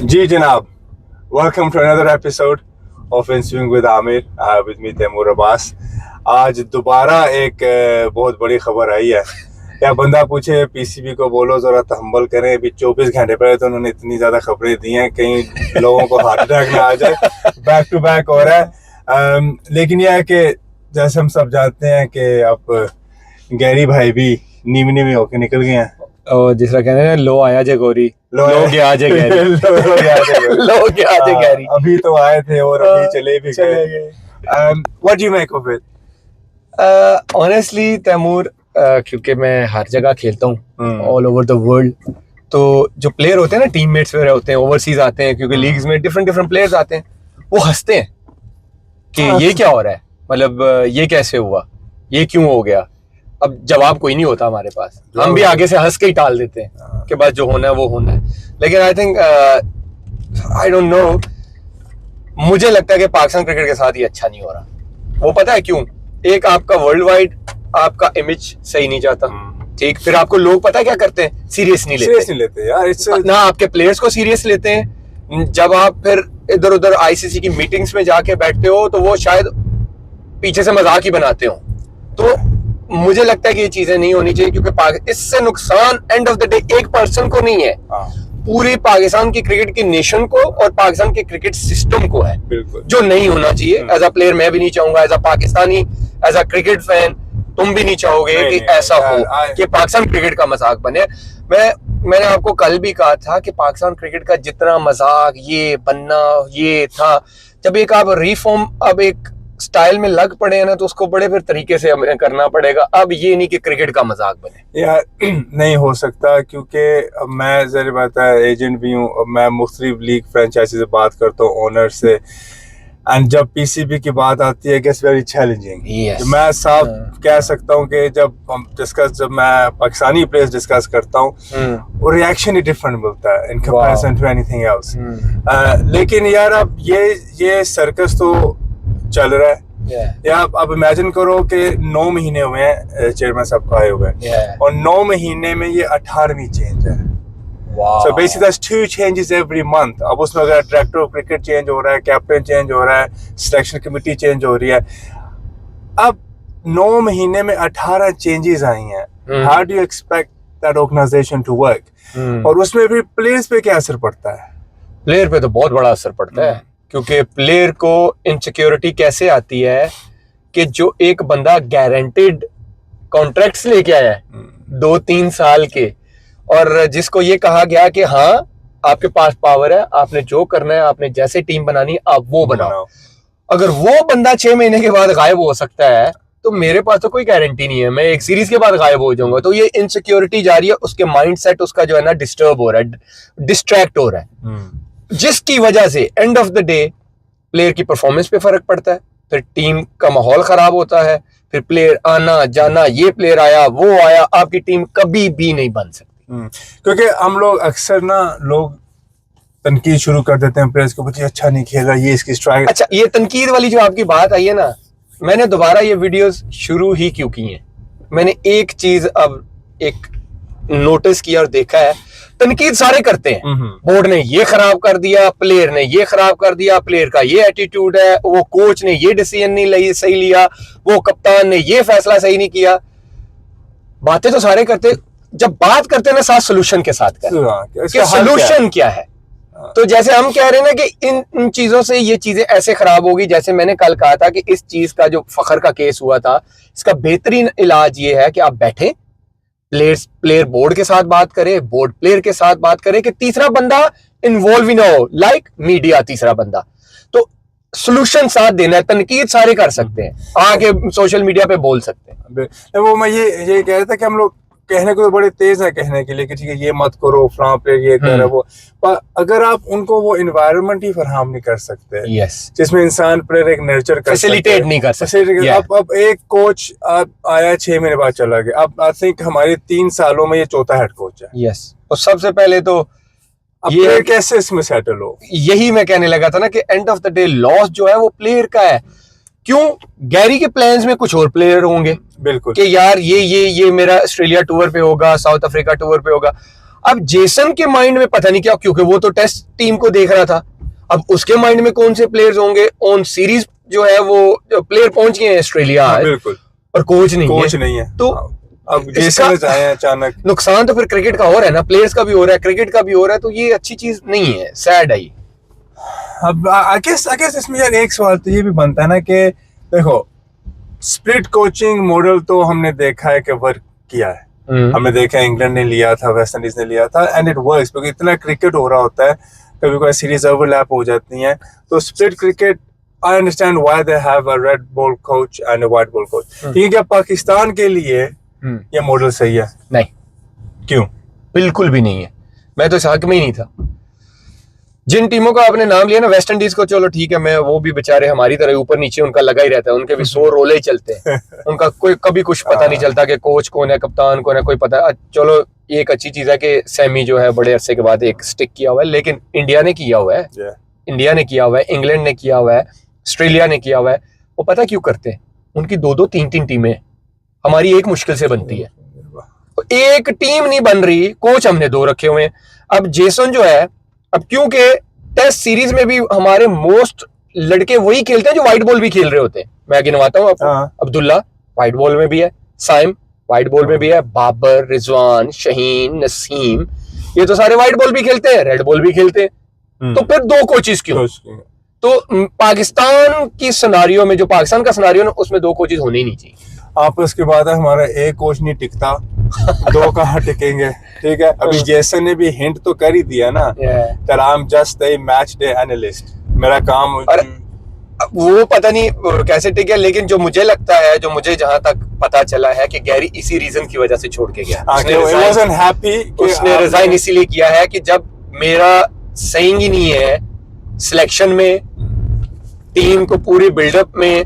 जी जनाब, welcome to another episode of in swing with Aamir, with me Taimur Abbas. आज दोबारा एक बहुत बड़ी खबर आई है। क्या बंदा पूछे पीसीबी को बोलो जरा तहम्मुल करें, अभी 24 घंटे पहले तो उन्होंने इतनी ज्यादा खबरें दी हैं, कई लोगों को हार्ट अटैक ना आ जाए। बैक टू बैक हो रहा है। लेकिन यह है कि जैसे हम सब जानते हैं कि अब गैरी भाई भी नीवी नीवी होके निकल गए हैं। और जिसरा कहते हैं लो आया जे गोरी लो गया जे गैरी लो गया जे गैरी। अभी तो आए थे और अभी चले भी गए। What do you make of it? Honestly Taimur, क्योंकि मैं हर जगह खेलता हूँ ऑल ओवर द वर्ल्ड, तो जो प्लेयर होते हैं ना, टीममेट्स वगैरह होते हैं, ओवरसीज आते हैं, क्योंकि लीग्स में डिफरेंट डिफरेंट प्लेयर्स आते हैं, वो हंसते हैं कि ये क्या हो रहा है, मतलब ये कैसे हुआ, ये क्यों हो गया। अब जवाब कोई नहीं होता हमारे पास, हम भी आगे से हंस के ही टाल देते हैं कि बस जो होना है वो होना है। लेकिन I think I don't know, मुझे लगता है कि पाकिस्तान क्रिकेट के साथ ये अच्छा नहीं हो रहा। वो पता है क्यों? एक आपका वर्ल्ड वाइड आपका इमेज सही नहीं जाता, ठीक, फिर आपको लोग पता है क्या करते हैं, सीरियस नहीं लेते यार। ना आपके प्लेयर्स को सीरियस लेते हैं। जब आप फिर इधर उधर आईसीसी की मीटिंग्स में जाके बैठते हो तो वो शायद पीछे से मजाक ही बनाते हो। तो मुझे लगता है कि ये चीजें नहीं होनी चाहिए, क्योंकि इससे नुकसान एंड ऑफ द डे एक पर्सन को नहीं है, पूरी पाकिस्तान की क्रिकेट की नेशन को और पाकिस्तान के क्रिकेट सिस्टम को है, जो नहीं होना चाहिए। एज अ प्लेयर मैं भी नहीं चाहूंगा, as a Pakistani, as a cricket fan तुम भी नहीं चाहोगे कि ऐसा हो कि पाकिस्तान क्रिकेट का मजाक बने। मैंने आपको कल भी कहा था कि पाकिस्तान क्रिकेट का जितना मजाक ये बनना ये था, जब एक आप रिफॉर्म अब एक स्टाइल में लग पड़े हैं ना, तो उसको बड़े फिर तरीके से हमें करना पड़ेगा। अब ये नहीं कि क्रिकेट का मजाक बने यार, नहीं हो सकता, क्योंकि मैं जरा बात है एजेंट भी हूँ, मैं मुख्तलिफ लीग फ्रेंचाइजी से बात करता हूँ, ओनर से, एंड जब पीसीबी की बात आती है इट्स वेरी चैलेंजिंग। मैं साफ कह सकता हूँ कि जब मैं पाकिस्तानी प्लेयर्स डिस्कस करता हूँ, वो रिएक्शन ही डिफरेंट मिलता है in comparison to anything else. लेकिन यार अब ये सर्कस तो चल रहा है। या अब इमेजिन करो कि 9 महीने हुए हैं चेयरमैन साहब को आए हुए, और 9 महीने में ये 18वीं चेंज है। So basically there's 2 changes every month. अब उसमें अगर डायरेक्टर ऑफ क्रिकेट चेंज हो रहा है, कैप्टन चेंज हो रहा है, सिलेक्शन कमेटी चेंज हो रही है। अब 9 महीने में 18 चेंजेस आई हैं। How do you expect that organization to work? और उसमें भी प्लेयर्स पे क्या असर पड़ता है? प्लेयर पे तो बहुत बड़ा असर पड़ता है, क्योंकि प्लेयर को इनसिक्योरिटी कैसे आती है कि जो एक बंदा गारंटेड कॉन्ट्रैक्ट्स लेके आया है 2-3 साल के, और जिसको ये कहा गया कि हाँ आपके पास पावर है, आपने जो करना है, आपने जैसे टीम बनानी है आप वो बनाओ, अगर वो बंदा 6 महीने के बाद गायब हो सकता है तो मेरे पास तो कोई गारंटी नहीं है, मैं एक सीरीज के बाद गायब हो जाऊंगा। तो ये इनसिक्योरिटी जा रही है, उसके माइंडसेट उसका जो है ना डिस्टर्ब हो रहा है, डिस्ट्रैक्ट हो रहा है, जिसकी वजह से end of the day player की परफॉर्मेंस पे फर्क पड़ता है, फिर टीम का माहौल खराब होता है, फिर प्लेयर आना जाना, ये प्लेयर आया वो आया, आपकी टीम कभी भी नहीं बन सकती। क्योंकि हम लोग अक्सर ना लोग तनकीद शुरू कर देते हैं प्लेयर्स को, बच्चे अच्छा नहीं खेल रहा, ये इसकी स्ट्राइक। अच्छा, ये तनकीद वाली जो आपकी बात आई है ना, मैंने दोबारा ये वीडियोस शुरू ही क्यों की हैं, मैंने एक चीज अब एक नोटिस किया और देखा है, तनकीद सारे करते हैं, बोर्ड ने ये खराब कर दिया, प्लेयर ने ये खराब कर दिया, प्लेयर का ये एटीट्यूड है, वो कोच ने ये डिसीजन नहीं सही लिया, वो कप्तान ने ये फैसला सही नहीं किया। बातें तो सारे करते, जब बात करते हैं ना साथ सोल्यूशन के साथ करें कि सोल्यूशन क्या है। तो जैसे हम कह रहे हैं ना कि इन चीजों से ये चीजें ऐसे खराब होगी, जैसे मैंने कल कहा था कि इस चीज का जो फखर का केस हुआ था, इसका बेहतरीन इलाज ये है कि आप बैठे, प्लेयर बोर्ड के साथ बात करे, बोर्ड प्लेयर के साथ बात करे, कि तीसरा बंदा इन्वॉल्व ही ना हो, लाइक मीडिया तीसरा बंदा। तो सोल्यूशन साथ देना है, तनकीद सारे कर सकते हैं, आके सोशल मीडिया पे बोल सकते हैं। वो मैं ये कह रहा था कि हम लोग कहने को तो बड़े तेज है कहने के लिए कि ठीक है ये मत करो, फलां प्लेयर ये कर रहा है वो, पर अगर आप उनको वो एनवायरनमेंट ही फराहम नहीं कर सकते, जिसमें इंसान प्लेयर एक नर्चर कर फैसिलिटेट नहीं कर सकते। अब एक कोच आया 6 महीने बाद चला गया, अब आई थिंक हमारे 3 सालों में ये चौथा हेड कोच है। और सबसे पहले तो ये कैसे इसमें सेटल हो, यही मैं कहने लगा था ना कि end of the day loss जो है वो प्लेयर का है। क्यों? गैरी के प्लान्स में कुछ और प्लेयर होंगे, बिल्कुल, कि यार ये मेरा ऑस्ट्रेलिया टूर पे होगा, साउथ अफ्रीका टूर पे होगा। अब जेसन के माइंड में पता नहीं क्या, क्योंकि वो तो टेस्ट टीम को देख रहा था, अब उसके माइंड में कौन से प्लेयर्स होंगे ऑन सीरीज जो है, वो प्लेयर पहुंच गए हैं ऑस्ट्रेलिया आज, बिल्कुल, और कोच नहीं है। तो अब जेसन जाए अचानक, नुकसान तो फिर क्रिकेट का हो रहा है ना, प्लेयर्स का भी हो रहा है, क्रिकेट का भी हो रहा है, तो ये अच्छी चीज नहीं है, सैड है। अब आई गेस इसमें यार एक सवाल तो ये भी बनता है ना कि देखो, स्प्लिट कोचिंग मॉडल तो हमने देखा है कि वर्क किया है, हमने देखा है इंग्लैंड ने लिया था, वेस्ट इंडीज ने लिया था, एंड इट वर्क्स, क्योंकि इतना क्रिकेट हो रहा होता है, कभी कोई सीरीज ओवरलैप हो जाती है, तो split cricket I understand why they have a red ball coach and a white ball coach. ठीक है, क्या पाकिस्तान के लिए ये मॉडल सही है? नहीं, क्यों? बिल्कुल भी नहीं है, मैं तो इस हक में ही नहीं था। जिन टीमों का आपने नाम लिया ना, वेस्ट इंडीज को चलो ठीक है, मैं वो भी बेचारे हमारी तरह ऊपर नीचे उनका लगा ही रहता है, उनके भी 100 रोले ही चलते हैं, उनका कोई कभी कुछ पता नहीं चलता कि कोच कौन है, कप्तान कौन है, कोई पता। चलो ये एक अच्छी चीज है कि सैमी जो है बड़े अरसे के बाद एक स्टिक किया हुआ है, लेकिन इंडिया ने किया हुआ है, इंडिया ने किया हुआ है, इंग्लैंड ने किया हुआ है, ऑस्ट्रेलिया ने किया हुआ है। वो पता क्यों करते हैं? उनकी 2-2 3-3 टीमें, हमारी एक मुश्किल से बनती है, एक टीम नहीं बन रही, कोच हमने 2 रखे हुए हैं। अब जेसन जो है, अब क्योंकि टेस्ट सीरीज में भी हमारे मोस्ट लड़के वही खेलते हैं जो व्हाइट बॉल भी खेल रहे होते हैं, मैं गिनवाता हूँ आपको। अब्दुल्ला व्हाइट बॉल में भी है, साइम व्हाइट बॉल में भी है, बाबर, रिजवान, शहीन, नसीम, ये तो सारे व्हाइट बॉल भी खेलते हैं, रेड बॉल भी खेलते हैं। तो फिर 2 कोचेस क्यों? तो पाकिस्तान की सिनारियो में, जो पाकिस्तान का सिनारियो ना, उसमें 2 कोचेस होने ही नहीं चाहिए। आप उसके बाद हमारा एक कोच नहीं टिकता, 2 कहाँ टिकेंगे? ठीक है, अभी जेसन ने भी हिंट तो कर ही दिया ना, that I'm just a match day analyst, मेरा काम। और वो पता नहीं कैसे टिक गया, लेकिन जो मुझे लगता है, जो मुझे जहां तक पता चला है कि गैरी इसी रीजन की वजह से छोड़ के गया, उसने रिजाइन इसीलिए किया है कि जब मेरा सही ही नहीं है सिलेक्शन में, टीम को पूरी बिल्डअप में,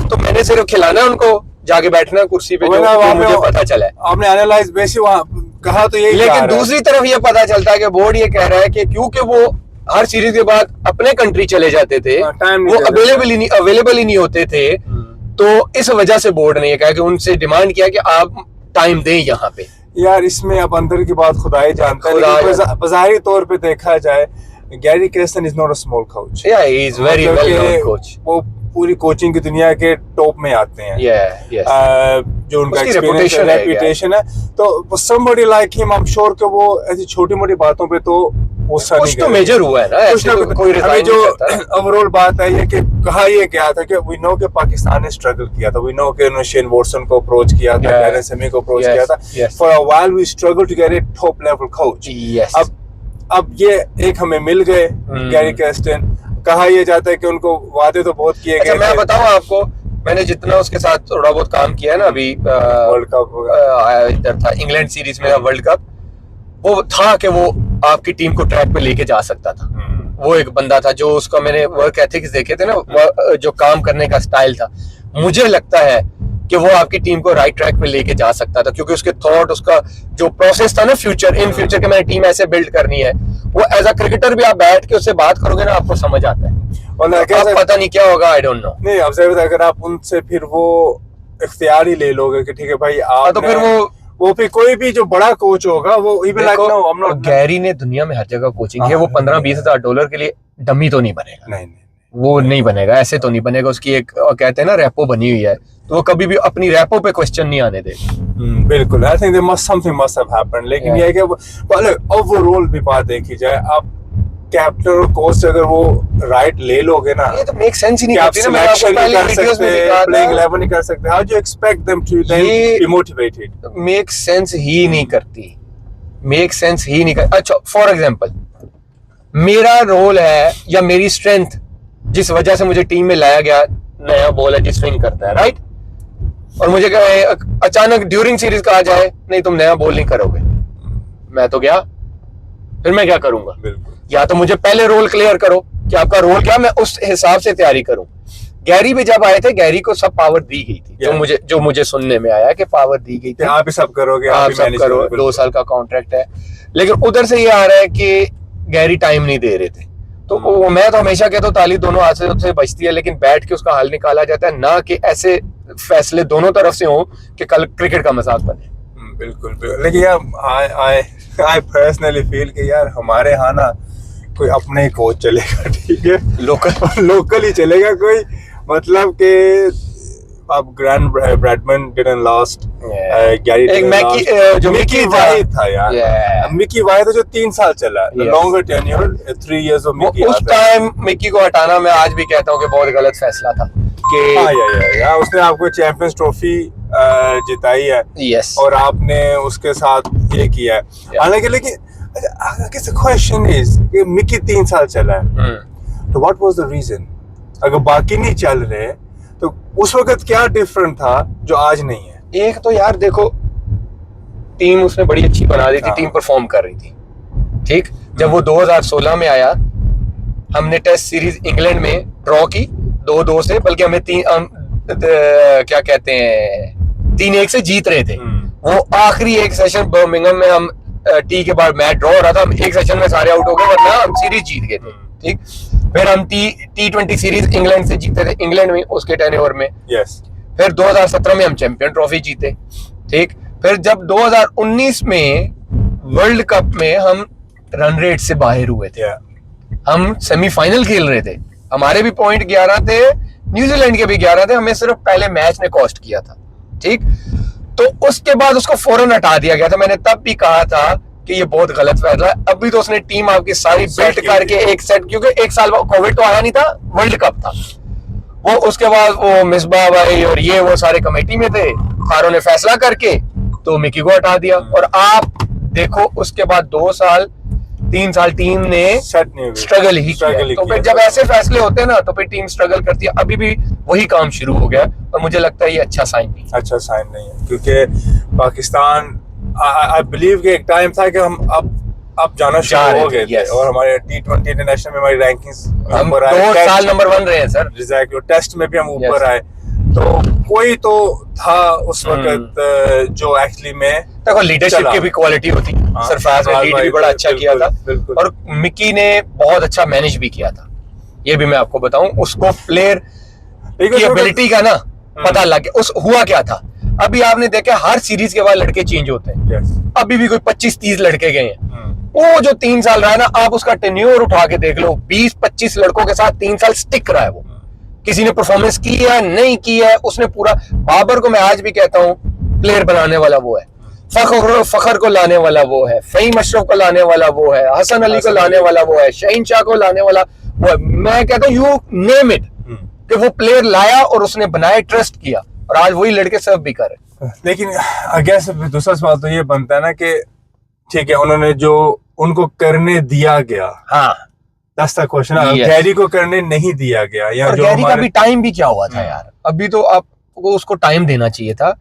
तो मैंने सिर्फ खिलाना है उनको, जाके बैठना कुर्सी पे, जो मुझे पता चला है। आपने एनालाइज बेसिक वहां कहा तो यही, लेकिन दूसरी तरफ ये पता चलता है कि बोर्ड ये कह रहा है कि क्योंकि वो हर सीरीज के बाद अपने कंट्री चले जाते थे, वो अवेलेबल ही नहीं होते थे, तो इस वजह से बोर्ड ने ये कहा कि उनसे डिमांड किया कि आप टाइम दें यहाँ पे। यार इसमें अब अंदर की बात खुदा ही जानता है, लेकिन बाहरी तौर पे देखा जाए, Gary Kirsten is not a small coach, या he is very well known coach, वो पूरी कोचिंग की दुनिया के टॉप में आते हैं, जो उनका रेपुटेशन है, तो somebody like him, I'm sure कि वो ऐसी छोटी मोटी बातों पे तो गुस्सा नहीं करेगा। कुछ तो मेजर हुआ है ना, ऐसे तो कोई रिजाइन नहीं करता। ओवरऑल बात है ये कि कहा ये गया था कि we know कि पाकिस्तान ने स्ट्रगल किया था, we know कि उन्होंने शेन वॉटसन को अप्रोच किया था, डैरेन सेमी को अप्रोच किया था, for a while we struggled to get a top level coach। अब ये एक हमें मिल गए, गैरी क्रेस्टन। कहा यह जाता है कि उनको वादे तो बहुत किए गए। मैं बताऊं आपको, मैंने जितना उसके साथ थोड़ा बहुत काम किया है ना, अभी वर्ल्ड कप इधर था इंग्लैंड सीरीज में वर्ल्ड कप, वो था कि वो आपकी टीम को ट्रैक पे लेके जा सकता था। वो एक बंदा था जो उसका, मैंने वर्क एथिक्स देखे थे ना, जो काम करने का स्टाइल था, मुझे लगता है कि वो आपकी टीम को राइट ट्रैक पे लेके जा सकता था, क्योंकि उसके थॉट, उसका जो प्रोसेस था ना, इन फ्यूचर के मैंने टीम ऐसे बिल्ड करनी है, वो एज अ क्रिकेटर भी आप बैठ के उससे बात करोगे ना, आपको समझ आता है। और अब पता नहीं क्या होगा, आई डोंट नो। नहीं, अगर आप उनसे फिर वो इख्तियार ही ले लोगे कि ठीक है भाई आप, तो फिर वो फिर कोई भी जो बड़ा कोच होगा वो गैरी ने दुनिया में हर जगह कोचिंग है, वो 15-20 हजार डॉलर के लिए डमी तो नहीं बनेगा। नहीं, वो नहीं बनेगा, ऐसे तो नहीं बनेगा। उसकी एक कहते हैं ना रेपो बनी हुई है, तो वो कभी भी अपनी रेपो पे क्वेश्चन नहीं आने देगा। बिल्कुल, I think something must have happened. लेकिन ये है कि ओवरऑल भी बात देखी जाए, आप कैप्टन और कोच अगर वो राइट ले लोगे ना, ये तो मेक सेंस ही नहीं करती ना। सिलेक्शन नहीं कर सकते, प्लेइंग 11 नहीं कर सकते, how do you expect them to be motivated? Make sense ही नहीं करती, मेक सेंस ही नहीं करती। अच्छा, फॉर एग्जांपल, मेरा रोल है या मेरी स्ट्रेंथ, जिस वजह से मुझे टीम में लाया गया, नया बॉल है जो स्विंग करता है, राइट, और मुझे अचानक ड्यूरिंग सीरीज कहा जाए नहीं तुम नया बॉल नहीं करोगे, मैं तो गया, फिर मैं क्या करूंगा? या तो मुझे पहले रोल क्लियर करो कि आपका रोल क्या, मैं उस हिसाब से तैयारी करूं। गैरी भी जब आए थे, गैरी को सब पावर दी गई थी, जो मुझे सुनने में आया कि पावर दी गई थी, आप ही सब करोगे, आप सब करो, 2 साल का कॉन्ट्रैक्ट है। लेकिन उधर से ये आ रहा है कि गैरी टाइम नहीं दे रहे थे, तो मैं तो हमेशा कहता हूँ ताली दोनों हाथ से बचती है, लेकिन बैठ के उसका हल निकाला जाता है, ना कि ऐसे फैसले दोनों तरफ से हो कि कल क्रिकेट का मजाक बने। बिल्कुल बिल्कुल। लेकिन यार आई पर्सनली फील कि यार हमारे यहाँ ना कोई अपने ही कोच चलेगा, ठीक है, लोकल ही चलेगा कोई, मतलब कि अब grand Bradman didn't lost, Gary एक जो मिकी वाइड था यार, मिकी वाइड जो 3 साल चला, longer tenure 3 years of Mickey. उस टाइम मिकी को हटाना मैं आज भी कहता हूँ कि बहुत गलत फैसला था कि या उसने आपको चैंपियंस ट्रॉफी जिताई है, यस, और आपने उसके साथ ये किया है। हालांकि लेकिन क्वेश्चन इज कि मिकी 3 साल चला है, तो व्हाट वाज द रीजन? अगर बाकी नहीं चल रहे तो उस वक्त क्या डिफरेंट था जो आज नहीं है? एक तो यार देखो, टीम उसने बड़ी अच्छी बना दी थी, टीम परफॉर्म कर रही थी, ठीक। जब वो 2016 में आया, हमने टेस्ट सीरीज इंग्लैंड में ड्रॉ की 2-2 से, बल्कि हमें क्या कहते हैं 3-1 से जीत रहे थे। वो आखिरी एक सेशन बर्मिंघम में हम टी के बाद मैच ड्रॉ हो रहा था, हम एक सेशन में सारे आउट हो गए, वरना हम सीरीज जीत गए थे, ठीक। फिर हम T20 सीरीज इंग्लैंड से जीते थे, इंग्लैंड में उसके टेन्योर में। फिर 2017 में हम चैंपियन ट्रॉफी जीते, ठीक। फिर जब 2019 में वर्ल्ड कप में हम रन रेट से बाहर हुए थे, हम सेमीफाइनल खेल रहे थे, हमारे भी पॉइंट 11 थे, न्यूजीलैंड के भी 11 थे, हमें सिर्फ पहले मैच ने कॉस्ट किया था, ठीक। तो उसके बाद उसको फौरन हटा दिया गया था। मैंने तब भी कहा था कि ये बहुत गलत फैसला है। अभी तो उसने टीम आपकी सारी बिल्ट करके एक सेट, क्योंकि एक साल बाद कोविड तो आया नहीं था, वर्ल्ड कप था वो, उसके बाद वो मिसबा भाई और ये वो सारे कमेटी में थे, खारों ने फैसला करके तो मिकी को हटा दिया। और आप देखो उसके बाद 2-3 साल टीम ने स्ट्रगल ही किया। तो फिर जब ऐसे फैसले होते हैं ना, तो फिर टीम स्ट्रगल करती है। अभी भी वही काम शुरू हो गया, और मुझे लगता है ये अच्छा साइन नहीं है, क्योंकि पाकिस्तान आई बिलीव कि एक टाइम था कि हम अब जाना शुरू हो गए थे, और हमारे T20 इंटरनेशनल में हमारी रैंकिंग्स हम 2 साल नंबर 1 रहे हैं सर, एग्जैक्टली। टेस्ट में भी हम ऊपर आए, तो कोई तो था उस वक्त जो एक्चुअली में देखो लीडरशिप की भी क्वालिटी होती, सरफराज ने लीड भी बड़ा अच्छा किया था, और मिकी ने बहुत अच्छा मैनेज भी किया था। ये भी मैं आपको बताऊं, उसको प्लेयर की एबिलिटी का ना पता लग गया। उस हुआ क्या था, अभी आपने देखा हर सीरीज के बाद लड़के चेंज होते हैं, अभी भी कोई 25-30 लड़के गए हैं। वो जो 3 साल रहा है ना, आप उसका टेन्योर उठा के देख लो, 20-25 लड़कों के साथ 3 साल स्टिक रहा है वो। किसी ने परफॉर्मेंस की है नहीं की है, उसने पूरा। बाबर को मैं आज भी कहता हूँ प्लेयर बनाने वाला वो है, फखर को लाने वाला वो है, फहीम अशरफ को लाने वाला वो है, हसन अली को लाने वाला वो है, शहीन शाह को लाने वाला वो है। मैं कहता हूँ यू नेम इट, कि वो प्लेयर लाया और उसने बनाया, ट्रस्ट किया, और आज वही लड़के सर्व भी कर रहे। लेकिन आई गेस दूसरा सवाल तो ये बनता है ना कि ठीक है, उन्होंने जो उनको करने दिया गया, हाँ दैट्स द क्वेश्चन। गैरी को करने नहीं दिया गया, या और जो गैरी का भी टाइम भी क्या हुआ था यार, अभी तो आपको उसको टाइम देना चाहिए था।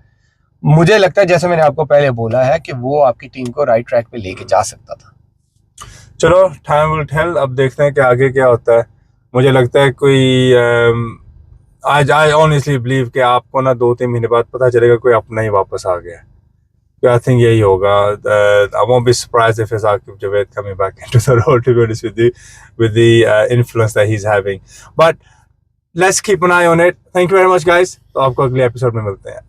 मुझे लगता है जैसे मैंने आपको पहले बोला है कि वो आपकी टीम को राइट ट्रैक पे लेके जा सकता था। चलो टाइम विल टेल, अब देखते हैं कि आगे क्या होता है। मुझे लगता है कोई आज आई ऑनेस्टली बिलीव कि आपको ना 2-3 महीने बाद पता चलेगा कोई अपना ही वापस आ गया। I think यही होगा. I won't be surprised if it's Aqib Javed coming back into the role, to be honest with the influence that he's having. But let's keep an eye on it. Thank you very much, guys. तो आपको अगले episode में मिलते हैं.